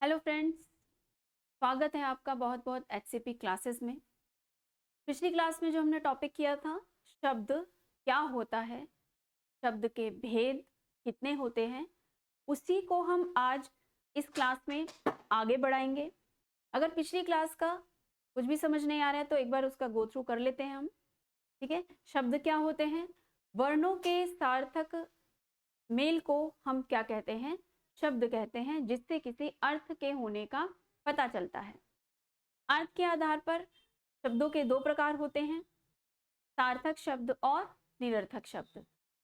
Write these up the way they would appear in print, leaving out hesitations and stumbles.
Hello friends, स्वागत है आपका बहुत बहुत एचसीपी क्लासेस में। पिछली क्लास में जो हमने टॉपिक किया था, शब्द क्या होता है, शब्द के भेद कितने होते हैं, उसी को हम आज इस क्लास में आगे बढ़ाएंगे। अगर पिछली क्लास का कुछ भी समझ नहीं आ रहा है तो एक बार उसका गो थ्रू कर लेते हैं हम। ठीक है, शब्द क्या होते हैं? वर्णों के सार्थक मेल को हम क्या कहते हैं? शब्द कहते हैं, जिससे किसी अर्थ के होने का पता चलता है। अर्थ के आधार पर शब्दों के दो प्रकार होते हैं, सार्थक शब्द और निरर्थक शब्द।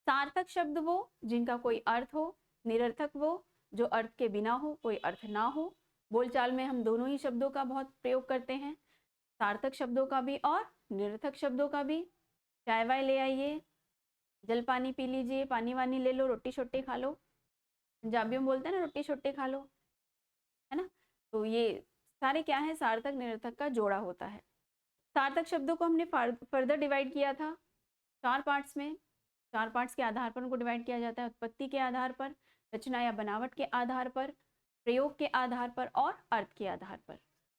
सार्थक शब्द वो जिनका कोई अर्थ हो, निरर्थक वो जो अर्थ के बिना हो, कोई अर्थ ना हो। बोलचाल में हम दोनों ही शब्दों का बहुत प्रयोग करते हैं, सार्थक शब्दों का भी और निरर्थक शब्दों का भी। चाय वाय ले आइए, जल पानी पी लीजिए, पानी वानी ले लो, रोटी छोटी खा लो। पंजाबियों में बोलते हैं ना, रोटी छोटी खा लो, है ना। तो ये सारे क्या है, सार्थक निरर्थक का जोड़ा होता है। सार्थक शब्दों को हमने फर्दर डिवाइड किया था चार पार्ट्स में। चार पार्ट्स के आधार पर उनको डिवाइड किया जाता है, उत्पत्ति के आधार पर, रचना या बनावट के आधार पर, प्रयोग के आधार पर और अर्थ के आधार पर।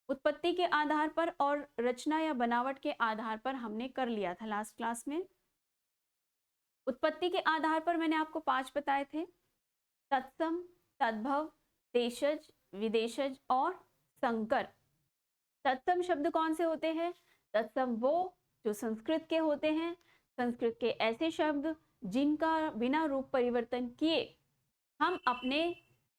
उत्पत्ति के आधार पर और रचना या बनावट के आधार पर हमने कर लिया था लास्ट क्लास में। उत्पत्ति के आधार पर मैंने आपको 5 बताए थे, तत्सम, तद्भव, देशज, विदेशज और संकर। तत्सम शब्द कौन से होते हैं? तत्सम वो जो संस्कृत के होते हैं, संस्कृत के ऐसे शब्द जिनका बिना रूप परिवर्तन किए हम अपने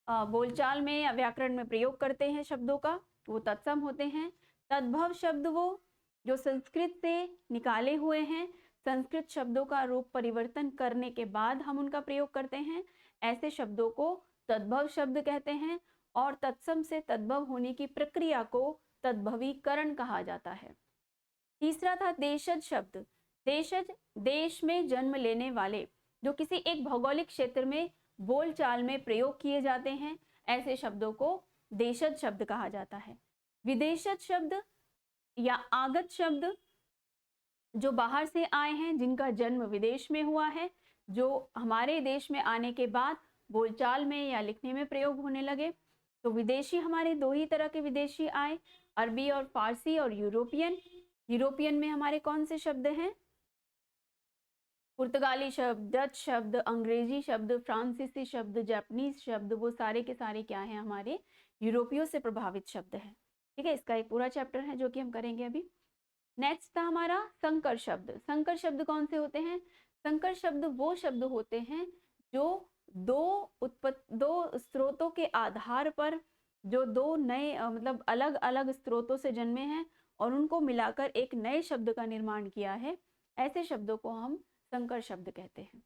बोलचाल में या व्याकरण में प्रयोग करते हैं शब्दों का, वो तत्सम होते हैं। तद्भव शब्द वो जो संस्कृत से निकाले हुए हैं, संस्कृत शब्दों का रूप परिवर्तन करने के बाद हम उनका प्रयोग करते हैं, ऐसे शब्दों को तद्भव शब्द कहते हैं। और तत्सम से तद्भव होने की प्रक्रिया को तद्भवीकरण कहा जाता है। तीसरा था देशज शब्द। देशज देश में जन्म लेने वाले, जो किसी एक भौगोलिक क्षेत्र में बोलचाल में प्रयोग किए जाते हैं, ऐसे शब्दों को देशज शब्द कहा जाता है। विदेशज शब्द या आगत शब्द जो बाहर से आए हैं, जिनका जन्म विदेश में हुआ है, जो हमारे देश में आने के बाद बोलचाल में या लिखने में प्रयोग होने लगे। तो विदेशी हमारे दो ही तरह के विदेशी आए, अरबी और फारसी और यूरोपियन। यूरोपियन में हमारे कौन से शब्द हैं? पुर्तगाली शब्द, डच शब्द, अंग्रेजी शब्द, फ्रांसीसी शब्द, जापानीज शब्द, वो सारे के सारे क्या हैं? हमारे यूरोपियों से प्रभावित शब्द हैं। ठीक है, इसका एक पूरा चैप्टर है जो कि हम करेंगे अभी। नेक्स्ट था हमारा संकर शब्द। संकर शब्द कौन से होते हैं? संकर शब्द वो शब्द होते हैं जो दो स्रोतों के आधार पर, जो दो नए मतलब अलग अलग स्रोतों से जन्मे हैं और उनको मिलाकर एक नए शब्द का निर्माण किया है, ऐसे शब्दों को हम संकर शब्द कहते हैं।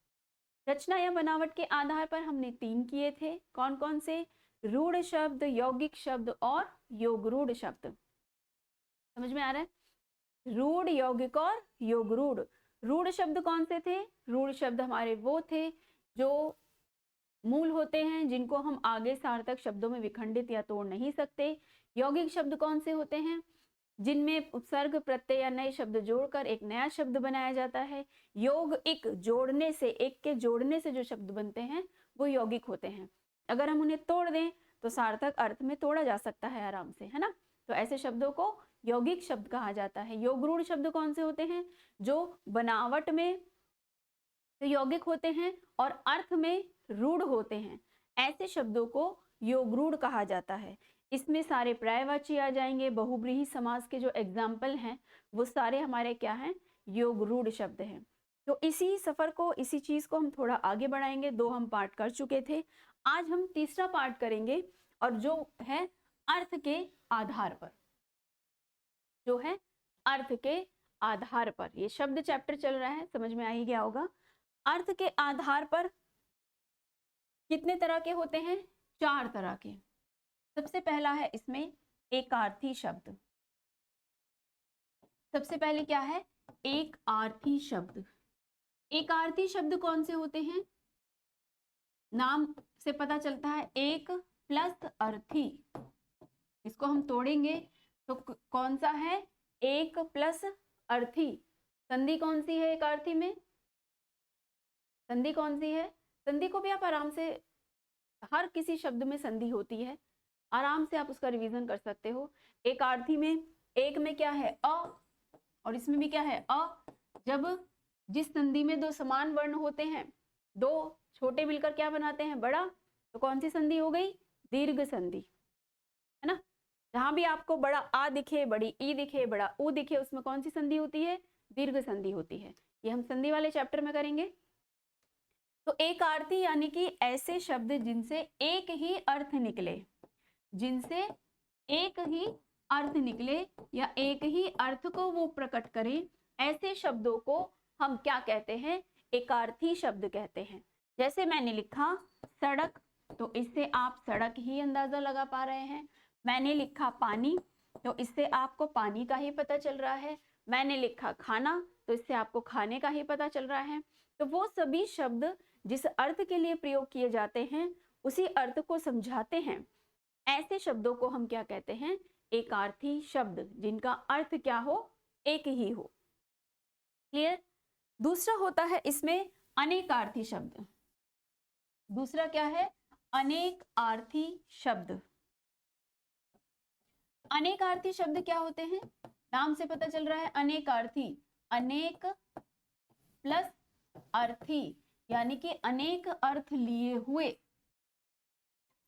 रचना या बनावट के आधार पर हमने 3 किए थे, कौन कौन से? रूढ़ शब्द, यौगिक शब्द और योगरूढ़ शब्द। समझ में आ रहा है? रूढ़, यौगिक और योगरूढ़। रूढ़ शब्द कौन से थे? रूढ़ शब्द हमारे वो थे जो मूल होते हैं, जिनको हम आगे सार्थक शब्दों में विखंडित या तोड़ नहीं सकते। यौगिक शब्द कौन से होते हैं? जिनमें उपसर्ग, प्रत्यय या नए शब्द जोड़कर एक नया शब्द बनाया जाता है। योग एक जोड़ने से, एक के जोड़ने से जो शब्द बनते हैं वो यौगिक होते हैं। अगर हम उन्हें तोड़ दें तो सार्थक अर्थ में तोड़ा जा सकता है आराम से, है ना। तो ऐसे शब्दों को यौगिक शब्द कहा जाता है। योगरूढ़ शब्द कौन से होते हैं? जो बनावट में तो यौगिक होते हैं और अर्थ में रूढ़ होते हैं, ऐसे शब्दों को योगरूढ़ कहा जाता है। इसमें सारे पर्यायवाची आ जाएंगे। बहुब्रीहि समास के जो एग्जाम्पल हैं वो सारे हमारे क्या हैं? योगरूढ़ शब्द हैं। तो इसी सफर को, इसी चीज को हम थोड़ा आगे बढ़ाएंगे। 2 हम पार्ट कर चुके थे, आज हम तीसरा पार्ट करेंगे, और जो है अर्थ के आधार पर, जो है अर्थ के आधार पर। ये शब्द चैप्टर चल रहा है, समझ में आ ही गया होगा। अर्थ के आधार पर कितने तरह के होते हैं? 4 तरह के। सबसे पहला है इसमें एकार्थी शब्द। सबसे पहले क्या है? एक आर्थी शब्द। एकार्थी शब्द कौन से होते हैं? नाम से पता चलता है, एक प्लस अर्थी। इसको हम तोड़ेंगे तो कौन सा है? एक प्लस अर्थी। संधि कौन सी है एक अर्थी में? संधि कौन सी है? संधि को भी आप आराम से, हर किसी शब्द में संधि होती है, आराम से आप उसका रिवीजन कर सकते हो। एक आरती में, एक में क्या है अ, और इसमें भी क्या है अ। जब जिस संधि में दो समान वर्ण होते हैं, दो छोटे मिलकर क्या बनाते हैं बड़ा, तो कौन सी संधि हो गई, दीर्घ संधि, है ना। जहां भी आपको बड़ा आ दिखे, बड़ी ई दिखे, बड़ा उ दिखे, उसमें कौन सी संधि होती है, दीर्घ संधि होती है। ये हम संधि वाले चैप्टर में करेंगे। तो एक आरती यानी कि ऐसे शब्द जिनसे एक ही अर्थ निकले, जिनसे एक ही अर्थ निकले या एक ही अर्थ को वो प्रकट करें, ऐसे शब्दों को हम क्या कहते हैं, एकार्थी शब्द कहते हैं। जैसे मैंने लिखा सड़क, तो इससे आप सड़क ही अंदाजा लगा पा रहे हैं। मैंने लिखा पानी, तो इससे आपको पानी का ही पता चल रहा है। मैंने लिखा खाना, तो इससे आपको खाने का ही पता चल रहा है। तो वो सभी शब्द जिस अर्थ के लिए प्रयोग किए जाते हैं, उसी अर्थ को समझाते हैं। ऐसे शब्दों को हम क्या कहते हैं, एकार्थी शब्द, जिनका अर्थ क्या हो, एक ही हो। क्लियर। दूसरा होता है इसमें अनेकार्थी शब्द। दूसरा क्या है, अनेकार्थी शब्द। अनेकार्थी शब्द क्या होते हैं, नाम से पता चल रहा है अनेकार्थी, अनेक प्लस अर्थी, यानी कि अनेक अर्थ लिए हुए।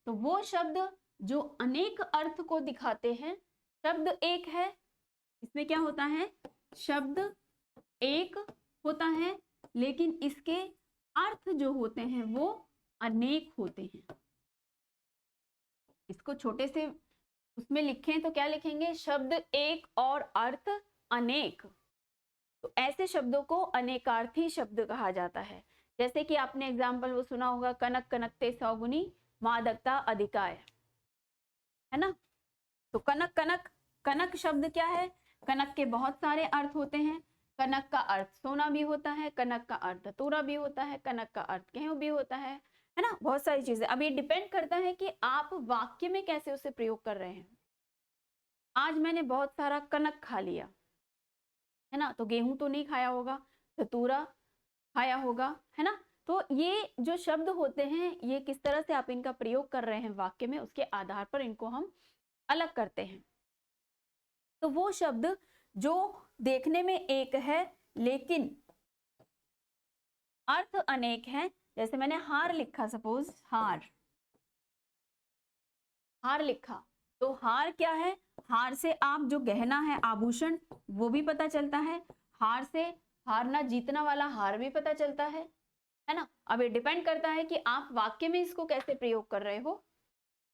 तो वो शब्द जो अनेक अर्थ को दिखाते हैं, शब्द एक है, इसमें क्या होता है, शब्द एक होता है, लेकिन इसके अर्थ जो होते हैं वो अनेक होते हैं। इसको छोटे से उसमें लिखें तो क्या लिखेंगे, शब्द एक और अर्थ अनेक। तो ऐसे शब्दों को अनेकार्थी शब्द कहा जाता है। जैसे कि आपने एग्जाम्पल वो सुना होगा, कनक कनकते सौगुनी मादकता अधिकाय, है ना। तो कनक कनक, कनक शब्द क्या है, कनक के बहुत सारे अर्थ होते हैं। कनक का अर्थ सोना भी होता है, कनक का अर्थ धतूरा भी होता है, कनक का अर्थ गेहूं भी होता है ना, बहुत सारी चीजें। अब ये डिपेंड करता है कि आप वाक्य में कैसे उसे प्रयोग कर रहे हैं। आज मैंने बहुत सारा कनक खा लिया, है ना, तो गेहूं तो नहीं खाया होगा, धतूरा खाया होगा, है ना। तो ये जो शब्द होते हैं, ये किस तरह से आप इनका प्रयोग कर रहे हैं वाक्य में, उसके आधार पर इनको हम अलग करते हैं। तो वो शब्द जो देखने में एक है लेकिन अर्थ अनेक है, जैसे मैंने हार लिखा, सपोज हार, हार लिखा, तो हार क्या है, हार से आप जो गहना है आभूषण वो भी पता चलता है, हार से हारना जीतना वाला हार भी पता चलता है ना। अब ये डिपेंड करता है कि आप वाक्य में इसको कैसे प्रयोग कर रहे हो।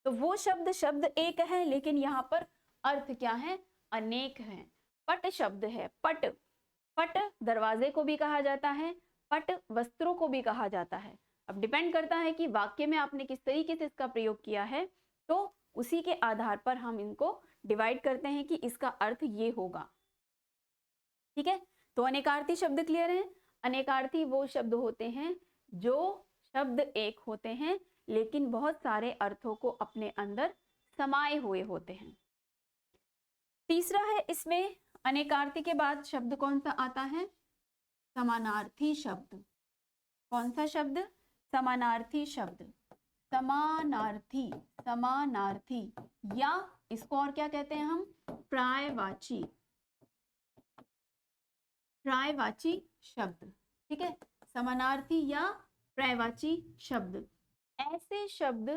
तो वो शब्द शब्द एक है, लेकिन यहाँ पर अर्थ क्या है, अनेक है। पट शब्द है, पट, पट दरवाजे को भी कहा जाता है, पट वस्त्रों को भी कहा जाता है। अब डिपेंड करता है कि वाक्य में आपने किस तरीके से इसका प्रयोग किया है, तो उसी के आधार पर हम इनको डिवाइड करते हैं कि इसका अर्थ ये होगा। ठीक है, तो अनेकार्थी शब्द क्लियर है। अनेकार्थी वो शब्द होते हैं जो शब्द एक होते हैं लेकिन बहुत सारे अर्थों को अपने अंदर समाये हुए होते हैं। तीसरा है इसमें, अनेकार्थी के बाद शब्द कौन सा आता है, समानार्थी शब्द। कौन सा शब्द, समानार्थी शब्द। समानार्थी, समानार्थी, या इसको और क्या कहते हैं हम, प्रायवाची, प्रायवाची शब्द। ठीक है, समानार्थी या प्रायवाची शब्द, ऐसे शब्द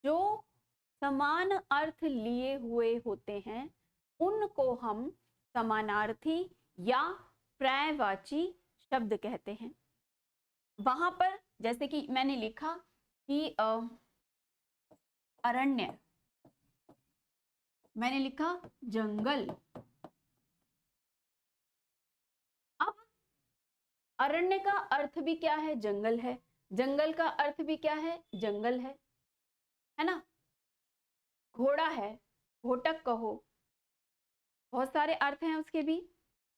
जो समान अर्थ लिए हुए होते हैं, उनको हम समानार्थी या प्रायवाची शब्द कहते हैं। वहां पर जैसे कि मैंने लिखा कि अरण्य, मैंने लिखा जंगल। अब अरण्य का अर्थ भी क्या है, जंगल है, जंगल का अर्थ भी क्या है, जंगल है ना। घोड़ा है, घोटक कहो, बहुत सारे अर्थ हैं उसके भी।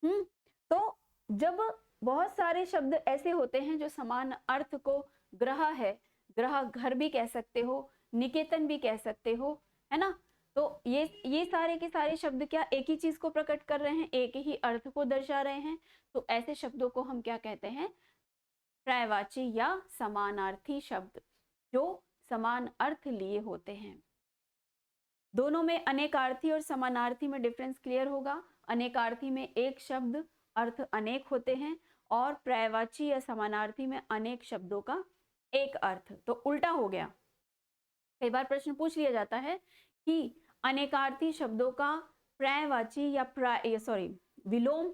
तो जब बहुत सारे शब्द ऐसे होते हैं जो समान अर्थ को, ग्रह है, ग्रह घर भी कह सकते हो, निकेतन भी कह सकते हो, है ना। तो ये सारे के सारे शब्द क्या एक ही चीज को प्रकट कर रहे हैं, एक ही अर्थ को दर्शा रहे हैं। तो ऐसे शब्दों को हम क्या कहते हैं, प्रायवाची या समानार्थी शब्द, जो समान अर्थ लिए होते हैं। दोनों में अनेकार्थी और समानार्थी में डिफरेंस क्लियर होगा। अनेकार्थी में एक शब्द अर्थ अनेक होते हैं और पर्यायवाची या समानार्थी में अनेक शब्दों का एक अर्थ। तो उल्टा हो गया। कई बार प्रश्न पूछ लिया जाता है कि अनेकार्थी शब्दों का पर्यायवाची या विलोम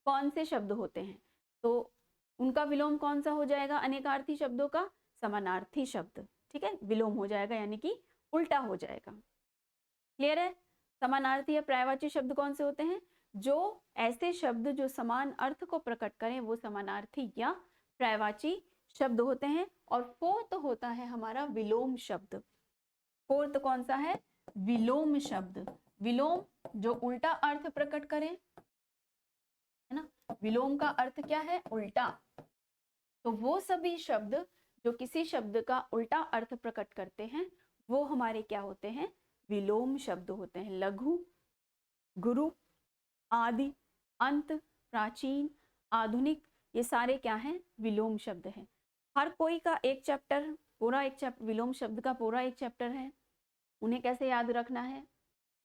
कौन से शब्द होते हैं, तो उनका विलोम कौन सा हो जाएगा अनेकार्थी शब्दों का? समानार्थी शब्द। ठीक है, विलोम हो जाएगा यानी कि उल्टा हो जाएगा। क्लियर है? समानार्थी या पर्यायवाची शब्द कौन से होते हैं? जो ऐसे शब्द जो समान अर्थ को प्रकट करें वो समानार्थी या पर्यायवाची शब्द होते हैं। और फोर्थ होता है हमारा विलोम शब्द। फोर्थ कौन सा है? विलोम शब्द। विलोम जो उल्टा अर्थ प्रकट करें, है ना, विलोम का अर्थ क्या है? उल्टा। तो वो सभी शब्द जो किसी शब्द का उल्टा अर्थ प्रकट करते हैं वो हमारे क्या होते हैं? विलोम शब्द होते हैं। लघु, गुरु, आदि, अंत, प्राचीन, आधुनिक, ये सारे क्या हैं? विलोम शब्द हैं। हर कोई का एक चैप्टर, पूरा एक चैप्टर विलोम शब्द का पूरा एक चैप्टर है। उन्हें कैसे याद रखना है?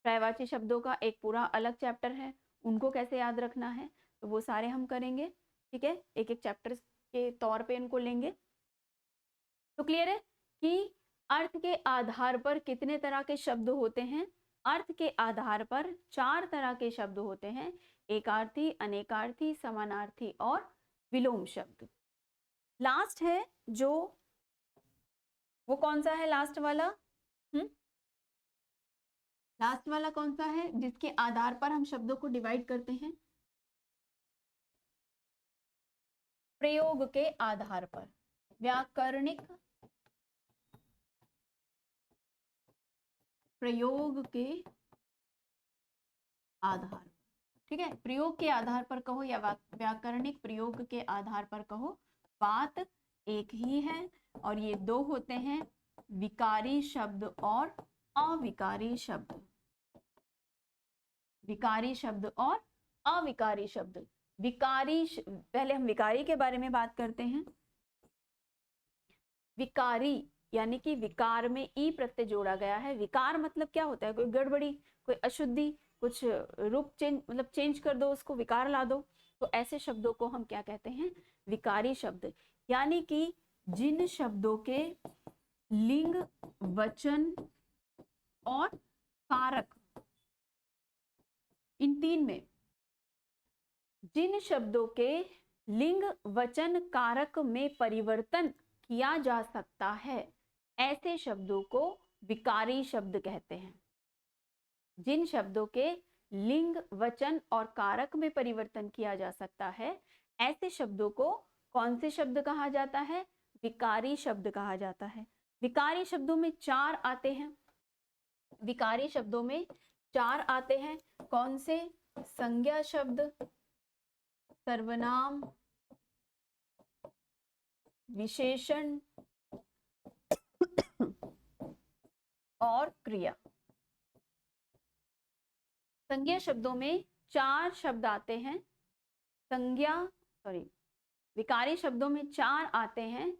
पर्यायवाची शब्दों का एक पूरा अलग चैप्टर है, उनको कैसे याद रखना है? तो वो सारे हम करेंगे। ठीक है, एक एक चैप्टर के तौर पे इनको लेंगे। तो क्लियर है कि अर्थ के आधार पर कितने तरह के शब्द होते हैं? अर्थ के आधार पर 4 तरह के शब्द होते हैं। एकार्थी, अनेकार्थी, समानार्थी और विलोम शब्द। लास्ट है जो, वो कौन सा है लास्ट वाला? लास्ट वाला कौन सा है जिसके आधार पर हम शब्दों को डिवाइड करते हैं? प्रयोग के आधार पर, व्याकरणिक प्रयोग के आधार पर। ठीक है, प्रयोग के आधार पर कहो या व्याकरणिक प्रयोग के आधार पर कहो, बात एक ही है। और ये दो होते हैं, विकारी शब्द और अविकारी शब्द। विकारी शब्द और अविकारी शब्द। पहले हम विकारी के बारे में बात करते हैं। विकारी यानी कि विकार में ई प्रत्यय जोड़ा गया है। विकार मतलब क्या होता है? कोई गड़बड़ी, कोई अशुद्धि, कुछ रूप चेंज, मतलब चेंज कर दो उसको, विकार ला दो। तो ऐसे शब्दों को हम क्या कहते हैं? विकारी शब्द। यानी कि जिन शब्दों के लिंग, वचन और कारक, इन तीन में जिन शब्दों के लिंग, वचन, कारक में परिवर्तन किया जा सकता है, ऐसे शब्दों को विकारी शब्द कहते हैं। जिन शब्दों के लिंग, वचन और कारक में परिवर्तन किया जा सकता है, ऐसे शब्दों को कौन से शब्द कहा जाता है? विकारी शब्द कहा जाता है। विकारी शब्दों में 4 आते हैं। विकारी शब्दों में 4 आते हैं। कौन से? संज्ञा शब्द, सर्वनाम, विशेषण और क्रिया। संज्ञा शब्दों में 4 शब्द आते हैं। विकारी शब्दों में 4 आते हैं,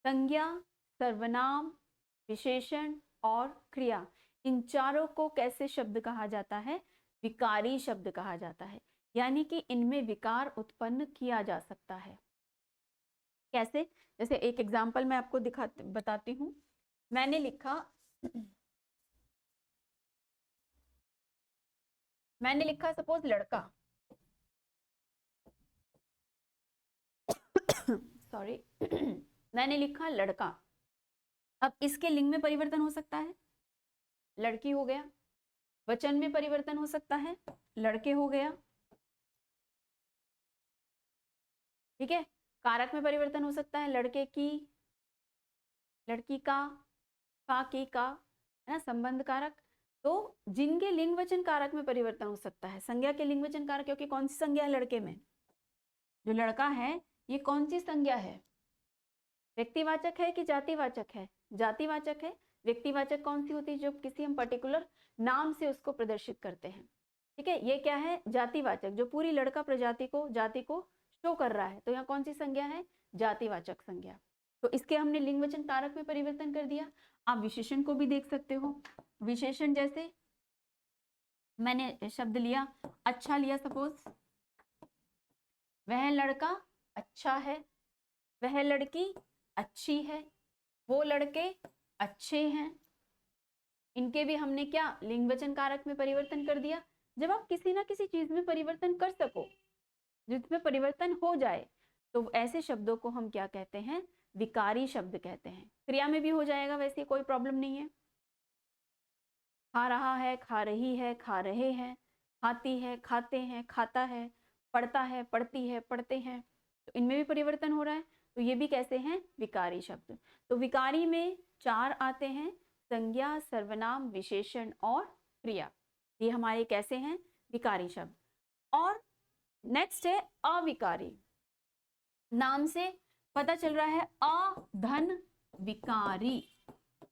संज्ञा, सर्वनाम, विशेषण और क्रिया। इन चारों को कैसे शब्द कहा जाता है? विकारी शब्द कहा जाता है। यानी कि इनमें विकार उत्पन्न किया जा सकता है। कैसे? जैसे एक एग्जाम्पल मैं आपको बताती हूँ। मैंने लिखा सपोज लड़का। सॉरी मैंने लिखा लड़का। अब इसके लिंग में परिवर्तन हो सकता है, लड़की हो गया। वचन में परिवर्तन हो सकता है, लड़के हो गया। ठीक है, कारक में परिवर्तन हो सकता है, लड़के की, लड़की का की का, है ना, संबंध कारक। तो जिनके लिंग वचन कारक में परिवर्तन हो सकता है, संज्ञा के लिंग वचन कारक, क्योंकि कौन सी संज्ञा है लड़के में? जो लड़का है ये कौन सी संज्ञा है? व्यक्तिवाचक है कि जातिवाचक है? जातिवाचक है। व्यक्तिवाचक कौन सी होती है? जो किसी हम पर्टिकुलर नाम से उसको प्रदर्शित करते हैं। ठीक है, ये क्या है? जातिवाचक, जो पूरी लड़का प्रजाति को, जाति को शो कर रहा है। तो यहाँ कौन सी संज्ञा है? जातिवाचक संज्ञा। तो इसके हमने लिंग वचन कारक में परिवर्तन कर दिया। आप विशेषण को भी देख सकते हो। विशेषण जैसे मैंने शब्द लिया अच्छा लिया, सपोज वह लड़का अच्छा है, वह लड़की अच्छी है, वो लड़के अच्छे हैं। इनके भी हमने क्या लिंग वचन कारक में परिवर्तन कर दिया। जब आप किसी ना किसी चीज में परिवर्तन कर सको, जिसमें परिवर्तन हो जाए, तो ऐसे शब्दों को हम क्या कहते हैं, विकारी शब्द कहते हैं। क्रिया में भी हो जाएगा, वैसे कोई प्रॉब्लम नहीं है। खा रहा है, खा रही है, खा रहे हैं, खाती है, खाते हैं, खाता है, पढ़ता है, पढ़ती है, पढ़ते हैं, तो इनमें भी परिवर्तन हो रहा है। तो ये भी कैसे हैं, विकारी शब्द। तो विकारी में 4 आते हैं, संज्ञा, सर्वनाम, विशेषण और क्रिया। ये हमारे कैसे हैं, विकारी शब्द। और नेक्स्ट है अविकारी। नाम से पता चल रहा है अधन विकारी,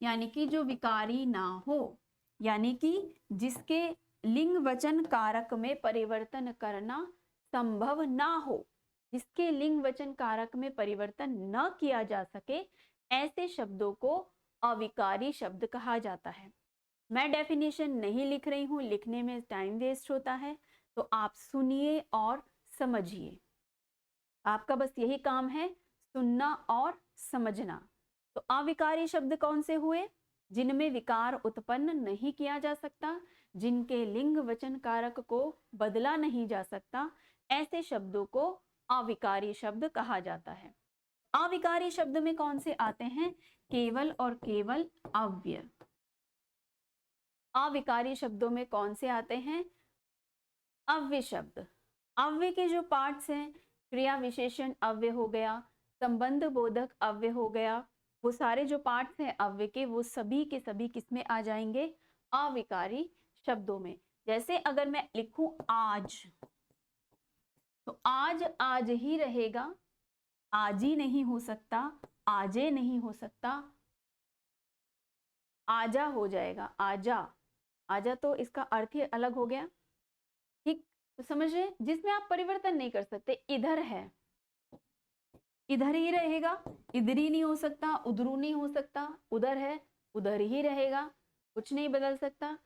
यानी कि जो विकारी ना हो, यानी कि जिसके लिंग वचन कारक में परिवर्तन करना संभव ना हो, जिसके लिंग वचन कारक में परिवर्तन न किया जा सके, ऐसे शब्दों को अविकारी शब्द कहा जाता है। मैं डेफिनेशन नहीं लिख रही हूं, लिखने में टाइम वेस्ट होता है, तो आप सुनिए और समझिए। आपका बस यही काम है, सुनना और समझना। तो अविकारी शब्द कौन से हुए, जिनमें विकार उत्पन्न नहीं किया जा सकता, जिनके लिंग वचन कारक को बदला नहीं जा सकता, ऐसे शब्दों को अविकारी शब्द कहा जाता है। अविकारी शब्द में कौन से आते हैं, केवल और केवल अव्यय। अविकारी शब्दों में कौन से आते हैं, अव्यय शब्द। अव्यय के जो पार्ट्स हैं, क्रिया विशेषण अव्यय हो गया, संबंध बोधक अव्यय हो गया, वो सारे जो पार्ट्स हैं अव्यय के, वो सभी के सभी किसमें आ जाएंगे, अविकारी शब्दों में। जैसे अगर मैं लिखूं आज, तो आज आज ही रहेगा, आज ही नहीं हो सकता, आजे नहीं हो सकता, आजा हो जाएगा, आजा। आजा तो इसका अर्थ ही अलग हो गया, ठीक। तो समझ रहे, जिसमें आप परिवर्तन नहीं कर सकते। इधर है, इधर ही रहेगा, इधर ही नहीं हो सकता, उधरू नहीं हो सकता, उधर है, उधर ही रहेगा, कुछ नहीं बदल सकता।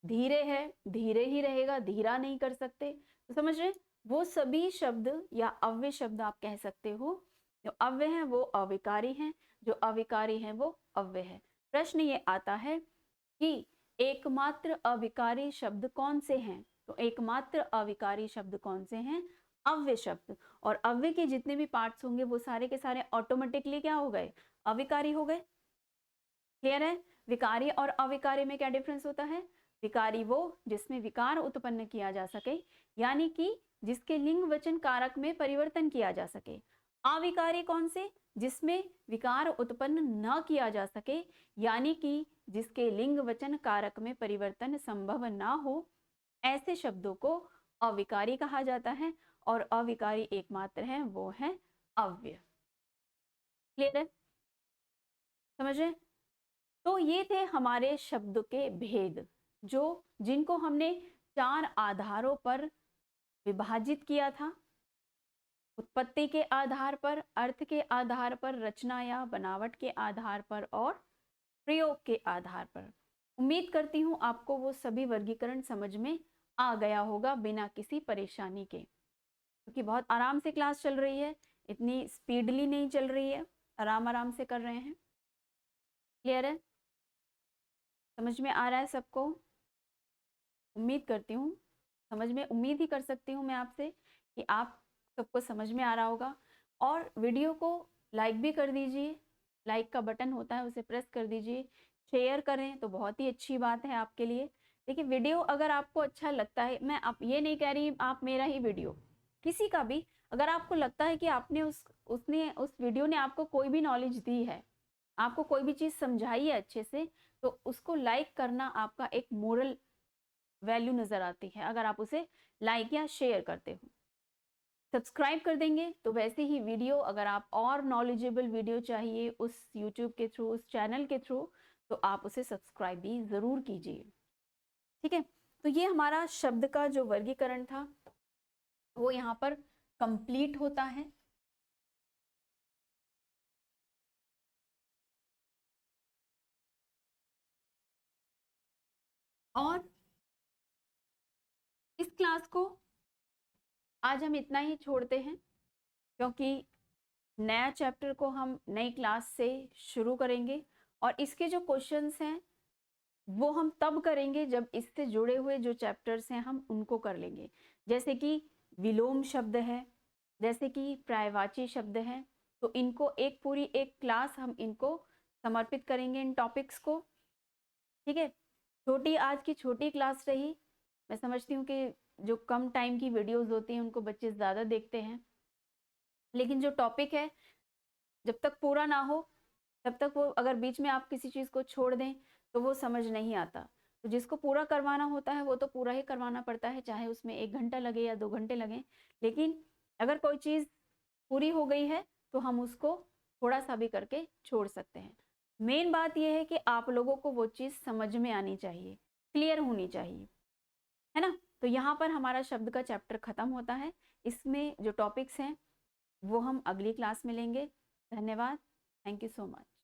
धीरे है, धीरे ही रहेगा, धीरा नहीं कर सकते। तो समझ रहे, वो सभी शब्द या अव्यय शब्द आप कह सकते हो। जो अव्यय है वो अविकारी हैं, जो अविकारी हैं वो अव्यय है। प्रश्न ये आता है कि एकमात्र अविकारी शब्द कौन से हैं, तो एकमात्र अविकारी शब्द कौन से हैं, अव्यय शब्द। और अव्यय के जितने भी पार्ट्स होंगे वो सारे के सारे ऑटोमेटिकली क्या हो गए, अविकारी हो गए। क्लियर है। विकारी और अविकारी में क्या डिफरेंस होता है, विकारी वो जिसमें विकार उत्पन्न किया जा सके, यानी कि जिसके लिंग वचन कारक में परिवर्तन किया जा सके। अविकारी कौन से, जिसमें विकार उत्पन्न न किया जा सके, यानी कि जिसके लिंग वचन कारक में परिवर्तन संभव ना हो, ऐसे शब्दों को अविकारी कहा जाता है। और अविकारी एकमात्र है वो है अव्यय। क्लियर है, समझे। तो ये थे हमारे शब्द के भेद, जो जिनको हमने 4 आधारों पर विभाजित किया था। उत्पत्ति के आधार पर, अर्थ के आधार पर, रचना या बनावट के आधार पर और प्रयोग के आधार पर। उम्मीद करती हूँ आपको वो सभी वर्गीकरण समझ में आ गया होगा बिना किसी परेशानी के, क्योंकि बहुत आराम से क्लास चल रही है, इतनी स्पीडली नहीं चल रही है, आराम आराम से कर रहे हैं। क्लियर है, समझ में आ रहा है सबको। उम्मीद करती हूँ, समझ में, उम्मीद ही कर सकती हूँ मैं आपसे कि आप सबको समझ में आ रहा होगा। और वीडियो को लाइक भी कर दीजिए, लाइक का बटन होता है उसे प्रेस कर दीजिए। शेयर करें तो बहुत ही अच्छी बात है आपके लिए। देखिए, वीडियो अगर आपको अच्छा लगता है, मैं आप ये नहीं कह रही आप मेरा ही वीडियो, किसी का भी, अगर आपको लगता है कि आपने उस वीडियो ने आपको कोई भी नॉलेज दी है, आपको कोई भी चीज़ समझाई है अच्छे से, तो उसको लाइक करना आपका एक मोरल वैल्यू नजर आती है, अगर आप उसे लाइक या शेयर करते हो। सब्सक्राइब कर देंगे तो वैसे ही वीडियो, अगर आप और नॉलेजेबल वीडियो चाहिए उस यूट्यूब के थ्रू, उस चैनल के थ्रू, तो आप उसे सब्सक्राइब भी ज़रूर कीजिए। ठीक है, तो ये हमारा शब्द का जो वर्गीकरण था वो यहाँ पर कंप्लीट होता है। और क्लास को आज हम इतना ही छोड़ते हैं, क्योंकि नया चैप्टर को हम नई क्लास से शुरू करेंगे और इसके जो क्वेश्चंस हैं वो हम तब करेंगे जब इससे जुड़े हुए जो चैप्टर्स हैं हम उनको कर लेंगे। जैसे कि विलोम शब्द है, जैसे कि पर्यायवाची शब्द हैं, तो इनको एक पूरी एक क्लास हम इनको समर्पित करेंगे इन टॉपिक्स को। ठीक है, छोटी आज की छोटी क्लास रही। मैं समझती हूँ कि जो कम टाइम की वीडियोस होती हैं उनको बच्चे ज़्यादा देखते हैं, लेकिन जो टॉपिक है जब तक पूरा ना हो तब तक वो, अगर बीच में आप किसी चीज़ को छोड़ दें तो वो समझ नहीं आता। तो जिसको पूरा करवाना होता है वो तो पूरा ही करवाना पड़ता है, चाहे उसमें 1 घंटा लगे या 2 घंटे लगें। लेकिन अगर कोई चीज़ पूरी हो गई है तो हम उसको थोड़ा सा भी करके छोड़ सकते हैं। मेन बात यह है कि आप लोगों को वो चीज़ समझ में आनी चाहिए, क्लियर होनी चाहिए, है ना। तो यहाँ पर हमारा शब्द का चैप्टर खत्म होता है। इसमें जो टॉपिक्स हैं वो हम अगली क्लास में लेंगे। धन्यवाद। Thank you so much.